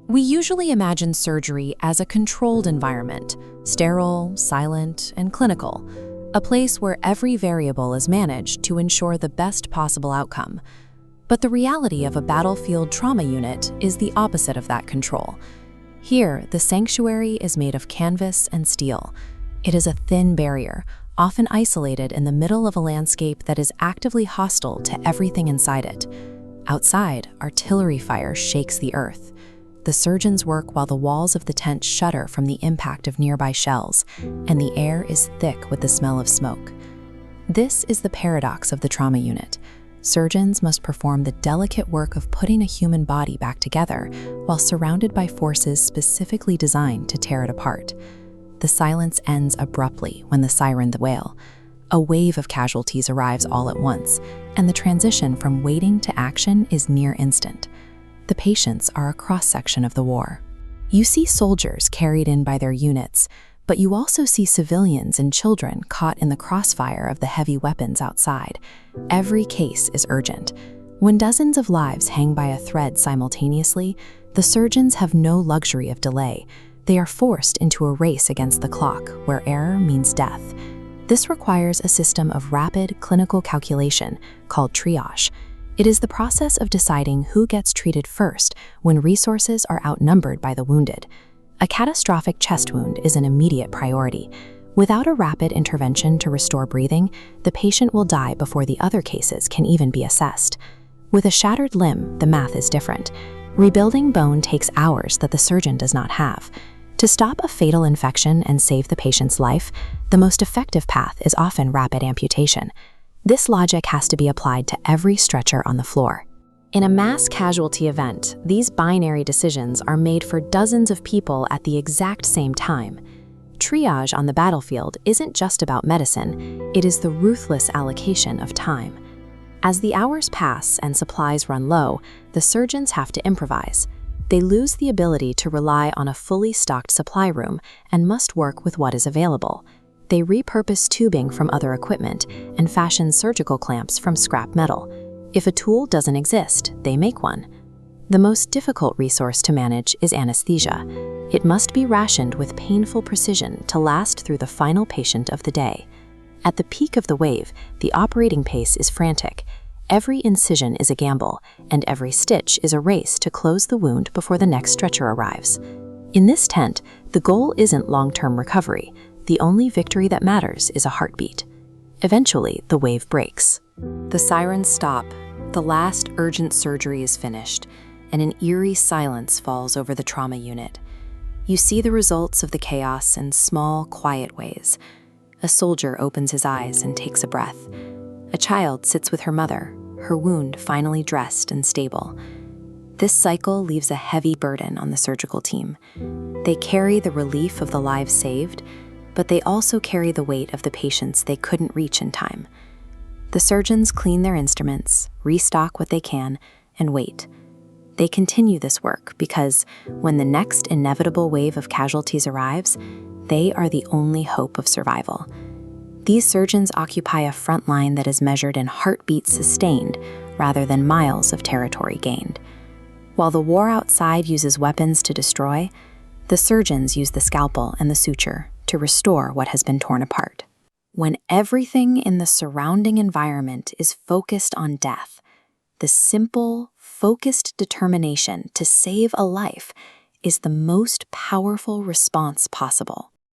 We usually imagine surgery as a controlled environment, sterile, silent, and clinical, a place where every variable is managed to ensure the best possible outcome. But the reality of a battlefield trauma unit is the opposite of that control. Here, the sanctuary is made of canvas and steel. It is a thin barrier, often isolated in the middle of a landscape that is actively hostile to everything inside it. Outside, artillery fire shakes the earth. The surgeons work while the walls of the tent shudder from the impact of nearby shells, and the air is thick with the smell of smoke. This is the paradox of the trauma unit. Surgeons must perform the delicate work of putting a human body back together while surrounded by forces specifically designed to tear it apart. The silence ends abruptly when the sirens wail. A wave of casualties arrives all at once, and the transition from waiting to action is near instant. The patients are a cross-section of the war. You see soldiers carried in by their units, but you also see civilians and children caught in the crossfire of the heavy weapons outside. Every case is urgent. When dozens of lives hang by a thread simultaneously, the surgeons have no luxury of delay. They are forced into a race against the clock, where error means death. This requires a system of rapid clinical calculation called triage. It is the process of deciding who gets treated first when resources are outnumbered by the wounded. A catastrophic chest wound is an immediate priority. Without a rapid intervention to restore breathing, the patient will die before the other cases can even be assessed. With a shattered limb, the math is different. Rebuilding bone takes hours that the surgeon does not have. To stop a fatal infection and save the patient's life, the most effective path is often rapid amputation. This logic has to be applied to every stretcher on the floor. In a mass casualty event, these binary decisions are made for dozens of people at the exact same time. Triage on the battlefield isn't just about medicine, it is the ruthless allocation of time. As the hours pass and supplies run low, the surgeons have to improvise. They lose the ability to rely on a fully stocked supply room and must work with what is available. They repurpose tubing from other equipment and fashion surgical clamps from scrap metal. If a tool doesn't exist, they make one. The most difficult resource to manage is anesthesia. It must be rationed with painful precision to last through the final patient of the day. At the peak of the wave, the operating pace is frantic. Every incision is a gamble, and every stitch is a race to close the wound before the next stretcher arrives. In this tent, the goal isn't long-term recovery. The only victory that matters is a heartbeat. Eventually, the wave breaks. The sirens stop, the last urgent surgery is finished, and an eerie silence falls over the trauma unit. You see the results of the chaos in small, quiet ways. A soldier opens his eyes and takes a breath. A child sits with her mother, her wound finally dressed and stable. This cycle leaves a heavy burden on the surgical team. They carry the relief of the lives saved, but they also carry the weight of the patients they couldn't reach in time. The surgeons clean their instruments, restock what they can, and wait. They continue this work because when the next inevitable wave of casualties arrives, they are the only hope of survival. These surgeons occupy a front line that is measured in heartbeats sustained rather than miles of territory gained. While the war outside uses weapons to destroy, the surgeons use the scalpel and the suture to restore what has been torn apart. When everything in the surrounding environment is focused on death, the simple, focused determination to save a life is the most powerful response possible.